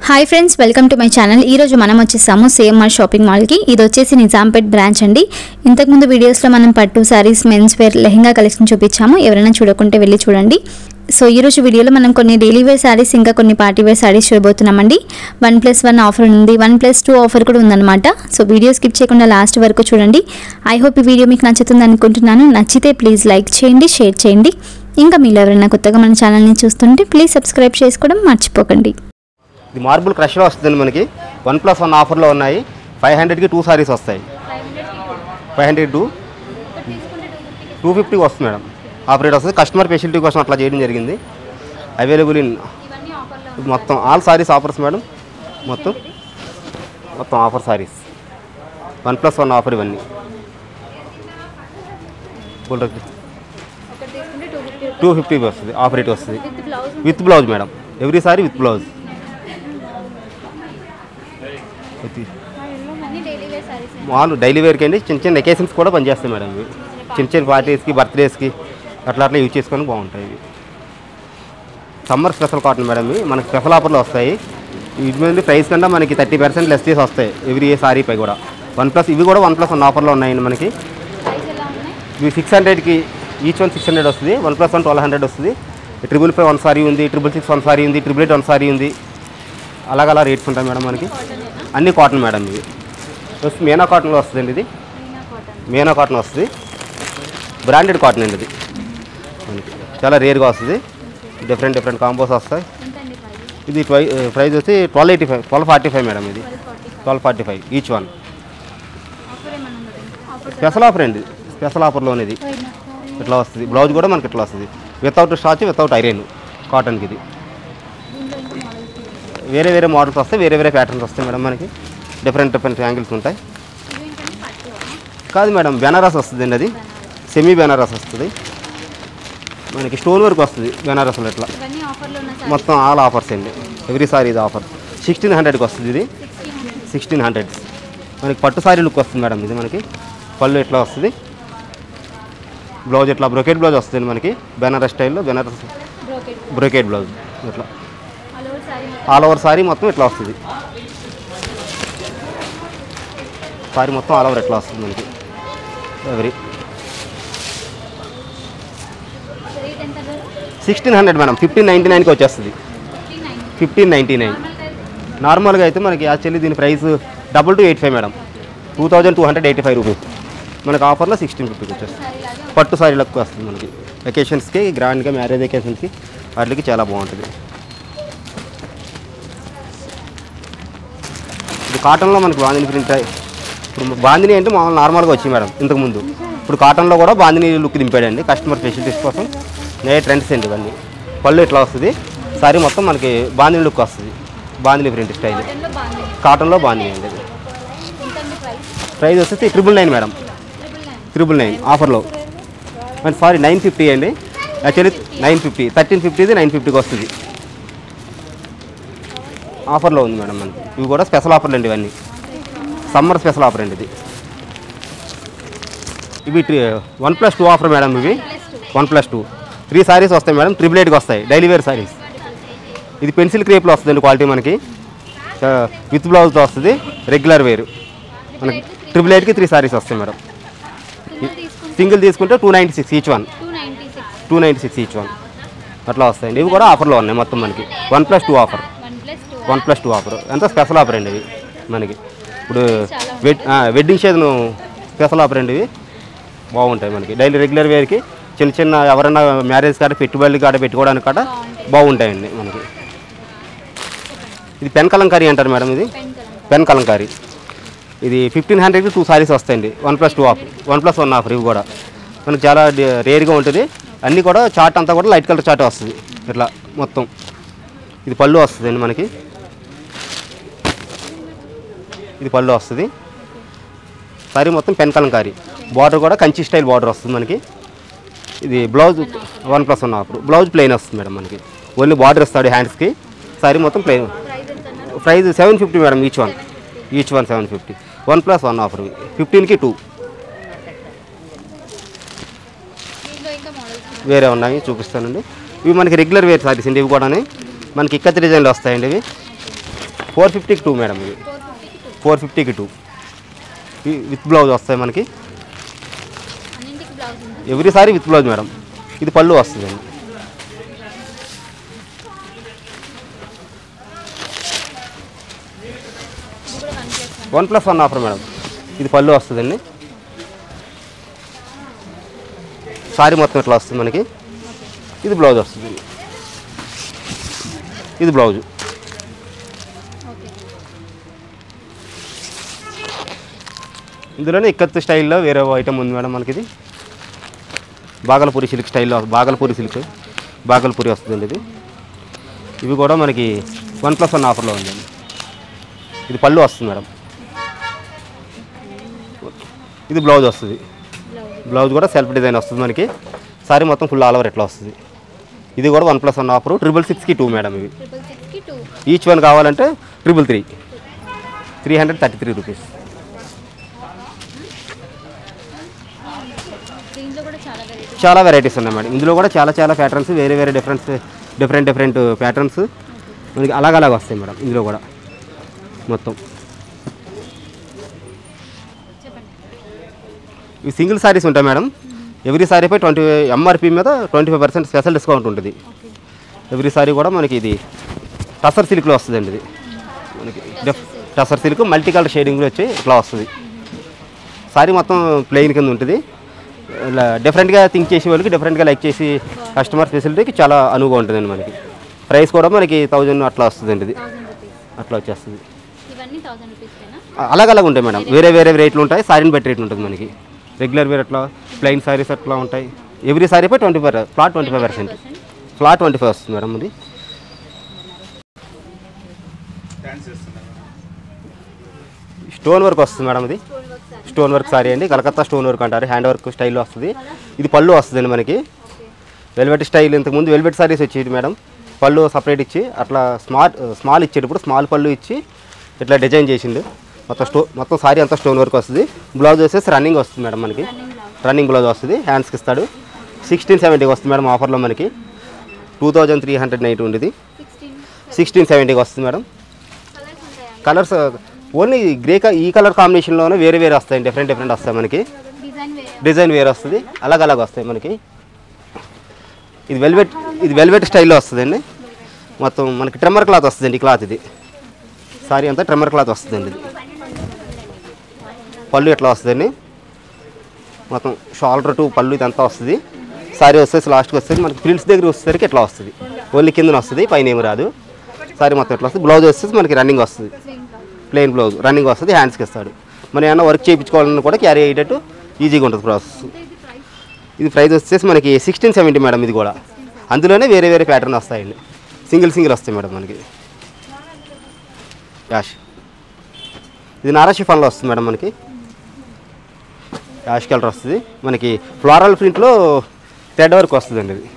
Hi friends, welcome to my channel. ఈరోజు మనం వచ్చేసాము సిఎంఆర్ షాపింగ్ మాల్కి. ఇది వచ్చేసి నిజాంపేట్ బ్రాంచ్ అండి. ఇంతకుముందు వీడియోస్లో మనం పట్టు saris, men's wear, lehenga collection చూపించాము. ఎవరైనా చూడకుంటే వెళ్ళి చూడండి. సో ఈరోజు వీడియోలో మనం కొన్ని డైలీ వేర్ శారీస్, ఇంకా కొన్ని పార్టీ వేర్ శారీస్ చూడబోతున్నామండి. 1+1 ఆఫర్ ఉంది, 1+2 ఆఫర్ కూడా ఉందన్నమాట. సో వీడియో స్కిప్ చేయకుండా లాస్ట్ వరకు చూడండి. ఐ హోప్ ఈ వీడియో మీకు నచ్చుతుంది అనుకుంటున్నాను. నచ్చితే ప్లీజ్ లైక్ చేయండి, షేర్ చేయండి. ఇంకా మీరు ఎవరైనా కొత్తగా మన ఛానల్ని చూస్తుంటే ప్లీజ్ సబ్స్క్రైబ్ చేసుకోవడం మర్చిపోకండి. ఇది మార్బుల్ క్రష్లో వస్తుందండి. మనకి 1+1 ఆఫర్లో ఉన్నాయి. 500కి 2 సారీస్ వస్తాయి. 500 టు 250 వస్తుంది మేడం. ఆఫర్ రేట్ వస్తుంది. కస్టమర్ ఫెసిలిటీ కోసం అట్లా చేయడం జరిగింది. అవైలబుల్ ఇన్ మొత్తం ఆల్ సారీస్ ఆఫర్స్ మేడం. మొత్తం ఆఫర్ సారీస్ 1+1 ఆఫర్ ఇవన్నీ. 250 వస్తుంది. ఆఫర్ రేట్ వస్తుంది with blouse madam. Every sorry with blouse. మామూలు డైలీ వేర్కి అండి. చిన్న చిన్న ఎకేషన్స్ కూడా పనిచేస్తాయి మేడం. ఇవి చిన్న చిన్న పార్టీస్కి, బర్త్డేస్కి అట్లా యూజ్ చేసుకొని బాగుంటాయి. ఇవి సమ్మర్ స్పెషల్ కాటన్ మేడం. ఇవి మనకి స్పెషల్ ఆఫర్లో వస్తాయి. వీటి మీద ప్రైస్ కన్నా మనకి 30% లెస్ చేసి వస్తాయి ఎవ్రీ సారీ పై కూడా. ఇవి కూడా 1+1 ఆఫర్లో ఉన్నాయండి. మనకి ఇవి 600కి ఈచ్ 600 వస్తుంది. 1+1 1200 వస్తుంది. 555 1 సారీ ఉంది, 666 1 సారీ ఉంది, 888 1 సారీ ఉంది. అలా రేట్స్ ఉంటాయి మేడం. మనకి అన్ని కాటన్ మేడం. ఇవి మీనా కాటన్లో వస్తుందండి. ఇది మీనా కాటన్ వస్తుంది. బ్రాండెడ్ కాటన్ అండి. ఇది మనకి చాలా రేర్గా వస్తుంది. డిఫరెంట్ కాంబోస్ వస్తాయి. ఇది ప్రైస్ వచ్చి 1245 మేడం. ఇది 1245 ఈచ్ వన్. స్పెషల్ ఆఫర్ అండి. స్పెషల్ ఆఫర్లోనే ఇది ఇట్లా వస్తుంది. బ్లౌజ్ కూడా మనకి ఇట్లా వస్తుంది. వితౌట్ స్టాచ్, వితౌట్ ఐరన్ కాటన్కి. ఇది వేరే మోడల్స్ వస్తాయి. వేరే ప్యాటర్న్స్ వస్తాయి మేడం. మనకి డిఫరెంట్ యాంగిల్స్ ఉంటాయి. కాదు మేడం, బెనారస్ వస్తుందండి. అది సెమీ బెనారస్ వస్తుంది. మనకి స్టోన్ వర్క్ వస్తుంది బెనారస్లో. ఇట్లా మొత్తం ఆల్ ఆఫర్స్ అండి. ఎవ్రీ సారీ ఇది ఆఫర్. 1600కి వస్తుంది. ఇది 1600. మనకి పట్టు సారీ లుక్ వస్తుంది మేడం. ఇది మనకి పళ్ళు ఇట్లా వస్తుంది. బ్లౌజ్ ఇట్లా బ్రోకెట్ బ్లౌజ్ వస్తుంది మనకి. బెనారస్ స్టైల్లో బ్రోకెట్ బ్లౌజ్ ఇట్లా ఆల్ ఓవర్ సారీ మొత్తం ఇట్లా వస్తుంది. సారీ మొత్తం ఆల్ ఓవర్ ఎట్లా వస్తుంది మనకి. Every 1600 madam. 1599కి వచ్చేస్తుంది. 1599. నార్మల్గా అయితే మనకి యాక్చువల్లీ దీని ప్రైస్ 2285 మేడం. 2285 రూపీస్. మనకి ఆఫర్లో 1650కి వచ్చేస్తుంది. పట్టు సారీలకు వస్తుంది మనకి. వెకేషన్స్కి, గ్రాండ్గా మ్యారేజ్ వెకేషన్స్కి వాటికి చాలా బాగుంటుంది. ఇది కాటన్లో మనకి బాందిని ప్రింట్. ఇప్పుడు బాందిని అంటే మామూలు నార్మల్గా వచ్చి మేడం ఇంతకుముందు. ఇప్పుడు కాటన్లో కూడా బాందిని లుక్ దింపాడండి కస్టమర్ ఫెసిలిటీస్ కోసం. ట్రెండ్స్ అండి ఇవన్నీ. పళ్ళు ఇట్లా వస్తుంది. సారీ మొత్తం మనకి బాందిని లుక్ వస్తుంది. బాందిని ప్రింట్ స్టైల్ కాటన్లో బాందిని అండి. ఇది ప్రైస్ వచ్చేసి 999 మేడం. 999 ఆఫర్లో. అండ్ సారీ 950 అండి. యాక్చువల్లీ 950. 1350 950కి వస్తుంది. ఆఫర్లో ఉంది మేడం మనకి. ఇవి కూడా స్పెషల్ ఆఫర్లు అండి. ఇవన్నీ సమ్మర్ స్పెషల్ ఆఫర్ అండి. ఇది ఇవి 1+2 ఆఫర్ మేడం. ఇవి 1+2 3 సారీస్ వస్తాయి మేడం. 888కి వస్తాయి డైలీ వేర్ సారీస్. ఇది పెన్సిల్ క్రేప్లో వస్తుందండి క్వాలిటీ మనకి. విత్ బ్లౌజ్తో వస్తుంది. రెగ్యులర్ వేరు మనకి 888కి 3 సారీస్ వస్తాయి మేడం. సింగిల్ తీసుకుంటే 296 ఈచ్ వన్. 296 ఈచ్ వన్ అట్లా వస్తాయండి. ఇవి కూడా ఆఫర్లో ఉన్నాయి మొత్తం మనకి. 1+2 ఆఫర్. 1+2 ఆఫర్ ఎంత స్పెషల్ ఆఫర్ అండి. ఇవి మనకి ఇప్పుడు వెడ్డింగ్ సీజన్ స్పెషల్ ఆఫర్ అండి. ఇవి బాగుంటాయి మనకి. డైలీ రెగ్యులర్ వేర్కి చిన్న ఎవరైనా మ్యారేజ్ కాడ, పెట్టుబడులు కాడ పెట్టుకోవడానికి కాడ బాగుంటాయండి మనకి. ఇది పెన్ కలంకారీ అంటారు మేడం. ఇది పెన్ కలంకారీ. ఇది 1500కి 2 సారీస్ వస్తాయండి. 1+2 ఆఫర్. 1+1 ఆఫర్. ఇవి కూడా మనకి చాలా రేర్గా ఉంటుంది. అన్నీ కూడా చార్ట్ అంతా కూడా లైట్ కలర్ చార్ట్ వస్తుంది ఇట్లా మొత్తం. ఇది పళ్ళు వస్తుందండి మనకి. ఇది పళ్ళు వస్తుంది. సారీ మొత్తం పెన్ కలంకారీ. బార్డర్ కూడా కంచి స్టైల్ బార్డర్ వస్తుంది మనకి. ఇది బ్లౌజ్ 1+1 ఆఫర్. బ్లౌజ్ ప్లెయిన్ వస్తుంది మేడం మనకి. ఓన్లీ బార్డర్ ఇస్తాడు హ్యాండ్స్కి. సారీ మొత్తం plain. Price 750 madam. Each one 750. 1+1 offer. 15కి 2. వేరే ఉన్నాయి చూపిస్తానండి. ఇవి మనకి రెగ్యులర్ వేర్ సారీస్ అండి. ఇవి కూడా మనకి ఇక్కత్ డిజైన్లో వస్తాయండి. ఇవి 450కి 2 మేడం ఇవి. 450కి 2 విత్ బ్లౌజ్ వస్తాయి మనకి. Every sorry with blouse madam. ఇది పళ్ళు వస్తుందండి. +1 ఆఫర్ మేడం. ఇది పళ్ళు వస్తుందండి. సారీ మొత్తం ఇట్లా వస్తుంది మనకి. ఇది బ్లౌజ్ వస్తుంది. ఇది బ్లౌజు. ఇందులోనే ఇక్కత్ స్టైల్లో వేరే ఐటమ్ ఉంది మేడం మనకి. ఇది బాగల్పూరి సిల్క్ స్టైల్లో, బాగల్పూరి వస్తుందండి ఇది. ఇవి కూడా మనకి 1+1 ఆఫర్లో ఉందండి. ఇది పళ్ళు వస్తుంది మేడం. ఇది బ్లౌజ్ వస్తుంది. బ్లౌజ్ కూడా సెల్ఫ్ డిజైన్ వస్తుంది మనకి. సారీ మొత్తం ఫుల్ ఆల్ ఓవర్ ఎట్లా వస్తుంది. ఇది కూడా 1+1 ఆఫర్. 666కి 2 మేడం ఇవి. ఈచ్ వన్ కావాలంటే 333, 333 రూపీస్. చాలా వెరైటీస్ ఉన్నాయి మేడం. ఇందులో కూడా చాలా ప్యాటర్న్స్, వేరే డిఫరెంట్ ప్యాటర్న్స్ మనకి అలాగ వస్తాయి మేడం. ఇందులో కూడా మొత్తం ఇవి సింగిల్ సారీస్ ఉంటాయి మేడం. ఎవ్రీ సారీపై ఎంఆర్పి మీద 25% స్పెషల్ డిస్కౌంట్ ఉంటుంది. ఎవ్రీ సారీ కూడా మనకి ఇది టసర్ సిల్క్లో వస్తుందండి. ఇది మనకి టసర్ సిల్క్ మల్టీ కలర్ షేడింగ్లో వచ్చి ఇట్లా వస్తుంది. సారీ మొత్తం ప్లెయిన్ కింద ఉంటుంది. ఇలా డిఫరెంట్గా థింక్ చేసే వాళ్ళకి, డిఫరెంట్గా లైక్ చేసి కస్టమర్ ఫెసిలిటీకి చాలా అనువుగా ఉంటుందండి మనకి. ప్రైస్ కూడా మనకి 1000 అట్లా వస్తుందండి. ఇది అట్లా వచ్చేస్తుంది. అలాగ ఉంటాయి మేడం. వేరే రేట్లు ఉంటాయి. సారీని బట్టి రేట్లు ఉంటుంది మనకి. రెగ్యులర్ వేర్ అట్లా, ప్లెయిన్ సారీస్ అట్లా ఉంటాయి. ఎవ్రీ సారీపై 25%, ఫ్లాట్ 25%, ఫ్లాట్ 25 వస్తుంది మేడం. ఇది స్టోన్ వర్క్ వస్తుంది మేడం. ఇది స్టోన్ వర్క్ సారీ అండి. కలకత్తా స్టోన్ వర్క్ అంటారు. హ్యాండ్ వర్క్ స్టైల్లో వస్తుంది. ఇది పళ్ళు వస్తుందండి మనకి. Velvet style. ఇంతకుముందు వెల్వెట్ సారీస్ వచ్చేది మేడం. పళ్ళు సపరేట్ ఇచ్చి అట్లా స్మాల్ ఇచ్చేటప్పుడు స్మాల్ పళ్ళు ఇచ్చి ఇట్లా డిజైన్ చేసిండు. మొత్తం సారీ అంతా స్టోన్ వర్క్ వస్తుంది. బ్లౌజ్ వచ్చేసి రన్నింగ్ వస్తుంది మేడం మనకి. రన్నింగ్ బ్లౌజ్ వస్తుంది. హ్యాండ్స్కి ఇస్తాడు. 1670కి వస్తుంది మేడం ఆఫర్లో మనకి. 2390 ఉండేది. 1670కి వస్తుంది మేడం. కలర్స్ ఓన్లీ ఈ కలర్ కాంబినేషన్లోనే వేరే వస్తాయి. డిఫరెంట్ వస్తాయి మనకి. డిజైన్ వేరే వస్తుంది. అలాగ వస్తాయి మనకి. ఇది వెల్వెట్ స్టైల్లో వస్తుందండి. మొత్తం మనకి ట్రిమ్మర్ క్లాత్ వస్తుందండి. ఈ క్లాత్ ఇది సారీ అంతా ట్రిమ్మర్ క్లాత్ వస్తుందండి. ఇది పళ్ళు ఎట్లా వస్తుందండి. మొత్తం షోల్డర్ టు పళ్ళు ఇదంతా వస్తుంది. సారీ వచ్చేసి లాస్ట్కి వస్తుంది మనకి. ఫ్రిల్స్ దగ్గర వచ్చేసరికి ఎట్లా వస్తుంది. ఓన్లీ కిందన వస్తుంది, పైన ఏమి రాదు. సారీ మొత్తం ఎట్లా వస్తుంది. బ్లౌజ్ వచ్చేసి మనకి రన్నింగ్ వస్తుంది. ప్లెయిన్ బ్లౌజ్ రన్నింగ్ వస్తుంది. హ్యాండ్స్కి ఇస్తాడు. మనం ఏమన్నా వర్క్ చేయించుకోవాలని కూడా క్యారీ అయ్యేటట్టు ఈజీగా ఉంటుంది ప్రాసెస్. ఇది ప్రైస్ వచ్చేసి మనకి 1670 మేడం. ఇది కూడా అందులోనే వేరే ప్యాటర్న్ వస్తాయండి. సింగిల్ వస్తాయి మేడం మనకి. యాష్. ఇది నారా షిఫాన్లో వస్తుంది మేడం మనకి. యాష్ కలర్ వస్తుంది మనకి. ఫ్లోరల్ ప్రింట్లో థ్రెడ్ వర్క్ వస్తుందండి. ఇది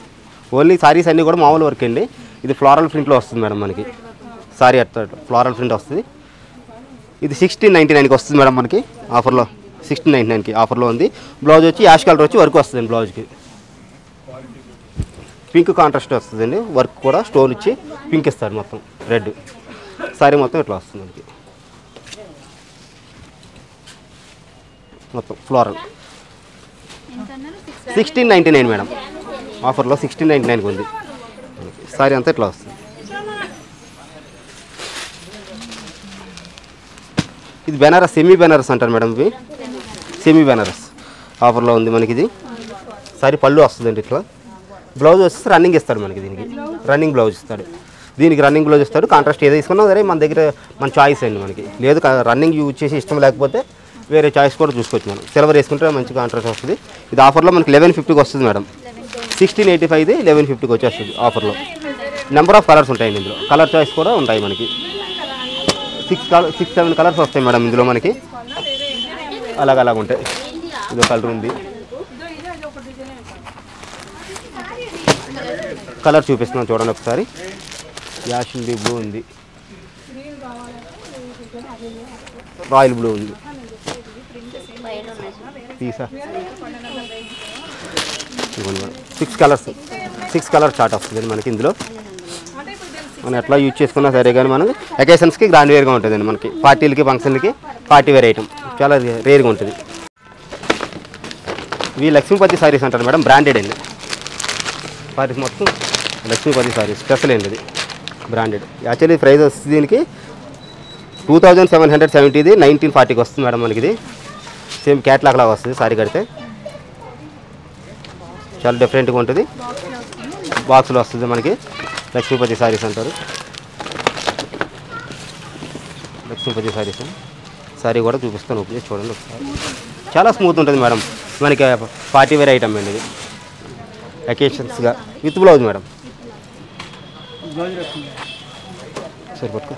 ఓన్లీ సారీస్ అన్నీ కూడా మామూలు వర్క్ అండి. ఇది ఫ్లోరల్ ప్రింట్లో వస్తుంది మేడం మనకి. సారీ అట్లా ఫ్లోరల్ ప్రింట్ వస్తుంది. ఇది 1699కి వస్తుంది మేడం మనకి ఆఫర్లో. 1699కి ఆఫర్లో ఉంది. బ్లౌజ్ వచ్చి యాష్ కలర్ వచ్చి వర్క్ వస్తుందండి. బ్లౌజ్కి పింక్ కాంట్రాస్ట్ వస్తుందండి. వర్క్ కూడా స్టోన్ ఇచ్చి పింక్ ఇస్తారు. మొత్తం రెడ్ సారీ మొత్తం ఇట్లా వస్తుంది మనకి. మొత్తం ఫ్లోరల్ 1699 మేడం. ఆఫర్లో 1699కి ఉంది. సారీ అంతా ఇట్లా వస్తుంది. ఇది బెనారస్, సెమీ బెనారస్ అంటారు మేడం. ఇవి సెమీ బెనారస్ ఆఫర్లో ఉంది మనకి. ఇది సారీ పళ్ళు వస్తుందండి. ఇట్లా బ్లౌజ్ వచ్చేసి రన్నింగ్ ఇస్తాడు మనకి. దీనికి రన్నింగ్ బ్లౌజ్ ఇస్తాడు. దీనికి రన్నింగ్ బ్లౌజ్ ఇస్తాడు. కాంట్రాస్ట్ ఏదో తీసుకున్నా సరే మన దగ్గర మన చాయిస్ అండి మనకి. లేదు రన్నింగ్ యూజ్ చేసి ఇష్టం లేకపోతే వేరే చాయిస్ కూడా చూసుకోవచ్చు మనం. సిల్వర్ వేసుకుంటే మంచి కాంట్రాస్ట్ వస్తుంది. ఇది ఆఫర్లో మనకి 1150కి వస్తుంది మేడం. 1685 1150కి వచ్చేస్తుంది ఆఫర్లో. నెంబర్ ఆఫ్ కలర్స్ ఉంటాయండి ఇందులో. కలర్ చాయిస్ కూడా ఉంటాయి మనకి. 6-7 కలర్స్ వస్తాయి మేడం ఇందులో మనకి. అలాగ ఉంటాయి. ఇదో కలర్ ఉంది. కలర్ చూపిస్తున్నాను చూడండి ఒకసారి. యాష్ ఉంది, బ్లూ ఉంది, రాయల్ బ్లూ ఉంది. తీసా 6 కలర్స్ చార్ట్ వస్తుంది మనకి ఇందులో. మనం ఎట్లా యూజ్ చేసుకున్నా సరే కానీ మనకి అకేషన్స్కి గ్రాండ్ వేర్గా ఉంటుందండి. మనకి పార్టీలకి ఫంక్షన్లకి పార్టీ వేర్ ఐటమ్ చాలా రేర్గా ఉంటుంది. ఇవి లక్ష్మీపతి సారీస్ అంటారు మేడం, బ్రాండెడ్ అండి. సారీస్ మొత్తం లక్ష్మీపతి సారీస్ స్పెషల్ అండి, ఇది బ్రాండెడ్. యాక్చువల్లీ ప్రైస్ వస్తుంది దీనికి 2770, ఇది 1940కి వస్తుంది మేడం మనకి. ఇది సేమ్ క్యాట్లాగ్ లాగా వస్తుంది సారీ కడితే, చాలా డిఫరెంట్గా ఉంటుంది. బాక్స్లో వస్తుంది మనకి. లక్ష్మీపతి సారీస్ అంటారు, లక్ష్మీపతి సారీస్. సారీ కూడా చూపిస్తాను, ఓకే చూడండి ఒకసారి. చాలా స్మూత్ ఉంటుంది మేడం, మనకి పార్టీ వేర్ ఐటమ్ అండి ఇది. అకేషన్స్గా విత్ బ్లౌజ్ మేడం. సరే పట్టుకో.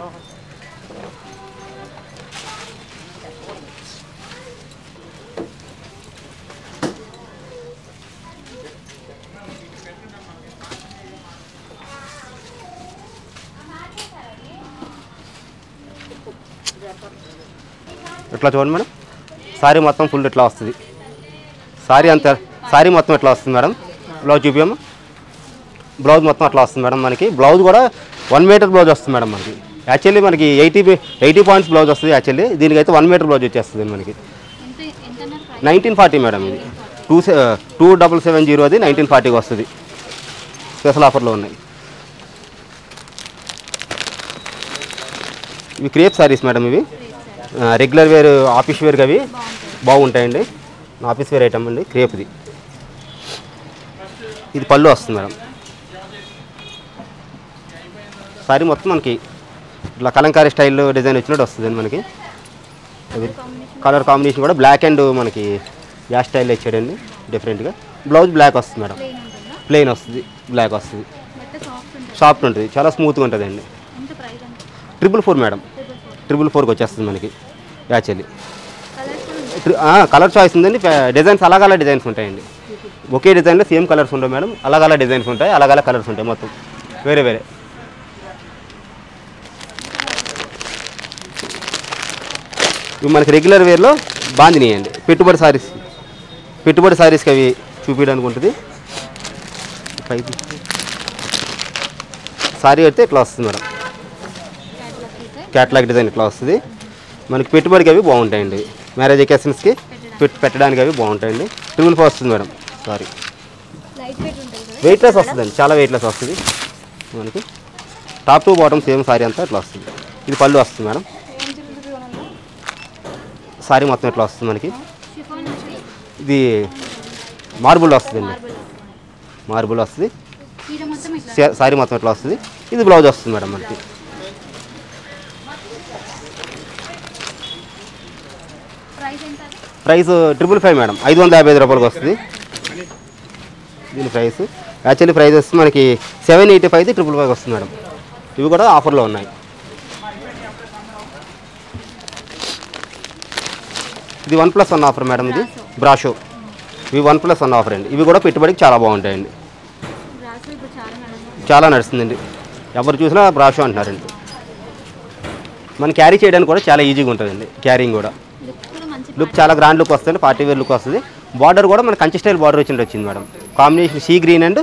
ఇట్లా చూడండి మేడం, సారీ మొత్తం ఫుల్ ఇట్లా వస్తుంది. సారీ మొత్తం ఇట్లా వస్తుంది మేడం. బ్లౌజ్ చూపించమ్మా. బ్లౌజ్ మొత్తం అట్లా వస్తుంది మేడం మనకి. బ్లౌజ్ కూడా 1 మీటర్ బ్లౌజ్ వస్తుంది మేడం మనకి. యాక్చువల్లీ మనకి 80 పాయింట్స్ బ్లౌజ్ వస్తుంది. యాక్చువల్లీ దీనికైతే 1 మీటర్ బ్లౌజ్ వచ్చేస్తుంది మనకి. 1940 మేడం. ఇది 2770, అది 1940కి వస్తుంది. స్పెషల్ ఆఫర్లో ఉన్నాయి. ఇవి క్రేప్ సారీస్ మేడం. ఇవి రెగ్యులర్ వేర్, ఆఫీస్ వేర్గా అవి బాగుంటాయండి. ఆఫీస్ వేర్ ఐటమ్ అండి క్రేప్ది. ఇది పళ్ళు వస్తుంది మేడం. సారీ మొత్తం మనకి ఇట్లా కలంకారీ స్టైల్లో డిజైన్ వచ్చినట్టు వస్తుంది మనకి. కలర్ కాంబినేషన్ కూడా బ్లాక్ అండ్ మనకి యా స్టైల్లో ఇచ్చాడండి డిఫరెంట్గా. బ్లౌజ్ బ్లాక్ వస్తుంది మేడం, ప్లెయిన్ వస్తుంది, బ్లాక్ వస్తుంది, సాఫ్ట్ ఉంటుంది, చాలా స్మూత్గా ఉంటుంది అండి. 444 మేడం. 444కి వచ్చేస్తుంది మనకి. యాక్చువల్లీ కలర్ చాయిస్ ఉందండి. డిజైన్స్ అలాగలా డిజైన్స్ ఉంటాయండి. ఒకే డిజైన్లో సేమ్ కలర్స్ ఉండవు మేడం, అలాగలా డిజైన్స్ ఉంటాయి, అలాగలా కలర్స్ ఉంటాయి, మొత్తం వేరే వేరే. ఇవి మనకి రెగ్యులర్ వేర్లో బాందినియండి. పెట్టుబడి సారీస్కి అవి చూపించడానికి ఉంటుంది. సారీ అయితే ఇట్లా వస్తుంది మేడం, క్యాట్లాగ్ డిజైన్ ఇట్లా వస్తుంది మనకి. పెట్టుబడికి అవి బాగుంటాయండి, మ్యారేజ్ అకేషన్స్కి పెట్టడానికి అవి బాగుంటాయండి. 444 వస్తుంది మేడం. సారీ వెయిట్లెస్ వస్తుందండి, చాలా వెయిట్లెస్ వస్తుంది మనకి. Top to bottom same sorry అంతా ఇట్లా వస్తుంది. ఇది పళ్ళు వస్తుంది మేడం. సారీ మొత్తం ఇట్లా వస్తుంది మనకి. ఇది మార్బుల్ వస్తుందండి, మార్బుల్ వస్తుంది. సారీ మొత్తం ఇట్లా వస్తుంది. ఇది బ్లౌజ్ వస్తుంది మేడం మనకి. ప్రైస్ 555 మేడం, 555 రూపాయలకి వస్తుంది దీని ప్రైస్. యాక్చువల్లీ ప్రైస్ వస్తుంది మనకి 785, 555 వస్తుంది మేడం. ఇవి కూడా ఆఫర్లో ఉన్నాయి. ఇది 1+1 ఆఫర్ మేడం. ఇది బ్రాషో, ఇవి 1+1 ఆఫర్ అండి. ఇవి కూడా పెట్టుబడికి చాలా బాగుంటాయండి, చాలా నడుస్తుందండి. ఎవరు చూసినా బ్రాషో అంటున్నారండి. మనం క్యారీ చేయడానికి కూడా చాలా ఈజీగా ఉంటుందండి. క్యారింగ్ కూడా లుక్ చాలా గ్రాండ్ లుక్ వస్తుంది, పార్టీ వేర్ లుక్ వస్తుంది. బార్డర్ కూడా మన కంచి స్టైల్ బార్డర్ వచ్చింది madam. Combination sea green and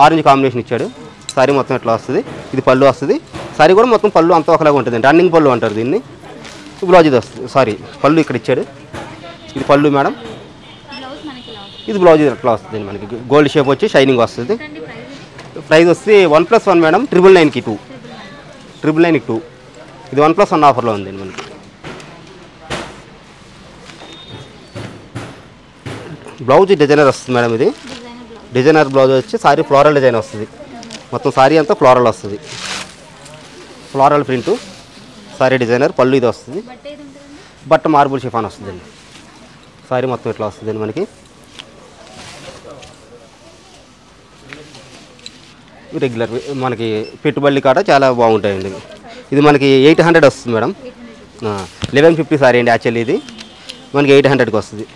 orange combination ఇచ్చాడు. సారీ మొత్తం ఇట్లా వస్తుంది. ఇది పళ్ళు వస్తుంది. సారీ కూడా మొత్తం పళ్ళు అంతా ఒకలాగా ఉంటుంది, రన్నింగ్ పళ్ళు అంటారు దీన్ని. బ్లౌజ్ ఇది వస్తుంది. సారీ పళ్ళు ఇక్కడ ఇచ్చాడు. ఇది పళ్ళు మేడం. ఇది బ్లౌజ్ ఇట్లా వస్తుంది మనకి. గోల్డ్ షేప్ వచ్చి షైనింగ్ వస్తుంది. ప్రైస్ వస్తే 1+1 మేడం, 999కి 2. 999కి 2. ఇది 1+1 ఆఫర్లో ఉందండి మనకి. బ్లౌజ్ డిజైనర్ వస్తుంది మేడం. ఇది డిజైనర్ బ్లౌజ్ వచ్చి సారీ ఫ్లోరల్ డిజైన్ వస్తుంది. మొత్తం సారీ అంతా ఫ్లోరల్ వస్తుంది, ఫ్లోరల్ ప్రింటు. సారీ డిజైనర్ పళ్ళు ఇది వస్తుంది. బట్ట మార్బుల్ షిఫాన్ వస్తుందండి. సారీ మొత్తం ఇట్లా వస్తుందండి మనకి. రెగ్యులర్ మనకి పెట్టుబడి కాడ చాలా బాగుంటాయండి. ఇది మనకి 800 వస్తుంది మేడం. 1150 సారీ అండి. యాక్చువల్లీ ఇది మనకి 800కి వస్తుంది.